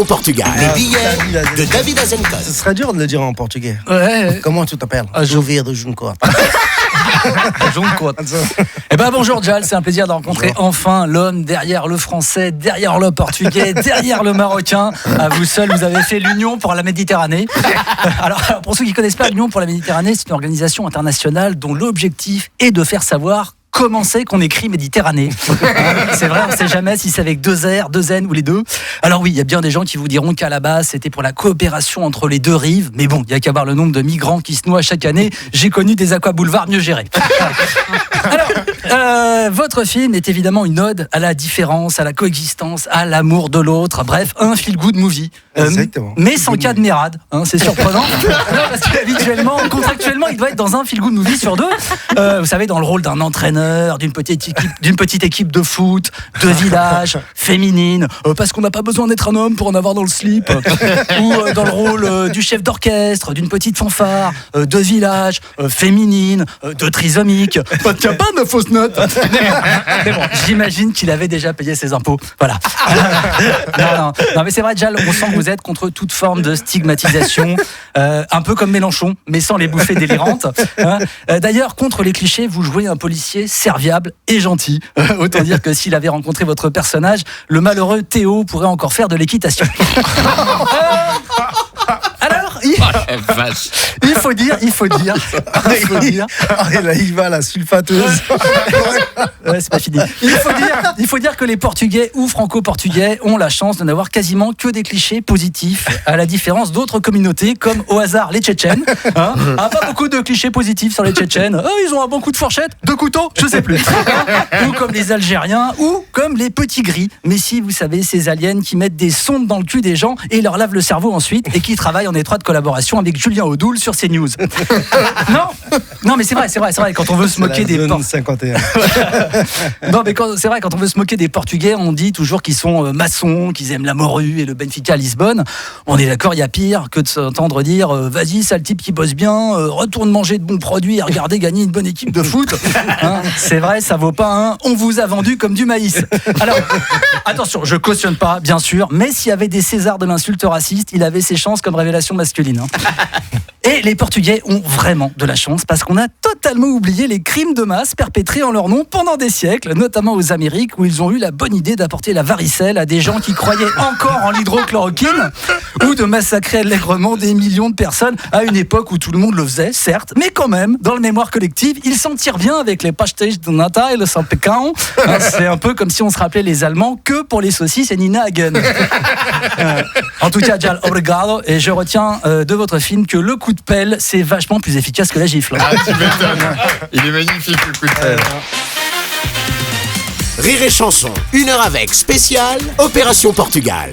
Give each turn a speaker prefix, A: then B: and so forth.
A: au Portugal. Les billets de David Azencon.
B: Ce serait dur de le dire en portugais.
C: Ouais.
B: Comment tu t'appelles?
C: Jouvir
B: de Juncourt.
C: Eh ben bonjour Jal, c'est un plaisir de rencontrer enfin l'homme derrière le français, derrière le portugais, derrière le marocain. À vous seul, vous avez fait l'Union pour la Méditerranée. Alors pour ceux qui ne connaissent pas l'Union pour la Méditerranée, c'est une organisation internationale dont l'objectif est de faire savoir comment c'est qu'on écrit Méditerranée. C'est vrai, on ne sait jamais si c'est avec deux R, deux N ou les deux. Alors oui, il y a bien des gens qui vous diront qu'à la base, c'était pour la coopération entre les deux rives. Mais bon, il n'y a qu'à voir le nombre de migrants qui se noient chaque année. J'ai connu des aquaboulevards mieux gérés. Alors, votre film est évidemment une ode à la différence, à la coexistence, à l'amour de l'autre. Bref, un feel-good movie.
B: Exactement.
C: Mais sans cas de mérade. C'est surprenant. Non, parce qu'habituellement, contractuellement, il doit être dans un feel-good movie sur deux. Vous savez, dans le rôle d'un entraîneur, d'une petite équipe de foot, de village, féminine, parce qu'on n'a pas besoin d'être un homme pour en avoir dans le slip, ou dans le rôle du chef d'orchestre, d'une petite fanfare, de village, féminine, de trisomique. Pas de capane, de fausse note. Mais bon, j'imagine qu'il avait déjà payé ses impôts. Voilà. Non, mais c'est vrai, Jal, on sent que vous êtes contre toute forme de stigmatisation, un peu comme Mélenchon, mais sans les bouffées délirantes. D'ailleurs, contre les clichés, vous jouez un policier serviable et gentil. Autant dire que s'il avait rencontré votre personnage, le malheureux Théo pourrait encore faire de l'équitation. Alors, il faut dire.
B: Ah, là, il va, la sulfateuse.
C: Ouais, c'est pas fini. Il faut dire que les Portugais ou franco-portugais ont la chance de n'avoir quasiment que des clichés positifs, à la différence d'autres communautés, comme au hasard les Tchétchènes. Pas beaucoup de clichés positifs sur les Tchétchènes. Ils ont un bon coup de fourchette, de couteau, je sais plus. Ou comme les Algériens, ou comme les petits gris. Mais si, vous savez, ces aliens qui mettent des sondes dans le cul des gens et leur lavent le cerveau ensuite, et qui travaillent en étroite collaboration avec Julien Audoul sur CNews. Non, mais c'est vrai, quand on veut se moquer des
B: Portugais.
C: Non, mais c'est vrai, quand on veut se moquer des Portugais, on dit toujours qu'ils sont maçons, qu'ils aiment la morue et le Benfica à Lisbonne. On est d'accord, il y a pire que de s'entendre dire vas-y, sale type qui bosse bien, retourne manger de bons produits et regardez gagner une bonne équipe de foot. C'est vrai, ça vaut pas un on vous a vendu comme du maïs. Alors, attention, je cautionne pas, bien sûr, mais s'il y avait des Césars de l'insulte raciste, il avait ses chances comme révélation masculine. Et les Portugais ont vraiment de la chance parce qu'on a totalement oublié les crimes de masse perpétrés en leur nom pendant des siècles, notamment aux Amériques où ils ont eu la bonne idée d'apporter la varicelle à des gens qui croyaient encore en l'hydrochloroquine ou de massacrer allègrement des millions de personnes à une époque où tout le monde le faisait, certes, mais quand même, dans le mémoire collective, ils s'en tirent bien avec les pastéis de nata et le San Pecão. C'est un peu comme si on se rappelait les Allemands que pour les saucisses et Nina Hagen. En tout cas, Jal, obrigado, et je retiens de votre film que le coup de pelle, c'est vachement plus efficace que la gifle.
D: Ah, tu m'étonnes. Il est magnifique, le coup de pelle.
A: Rire et chanson, 1 heure avec spécial Opération Portugal.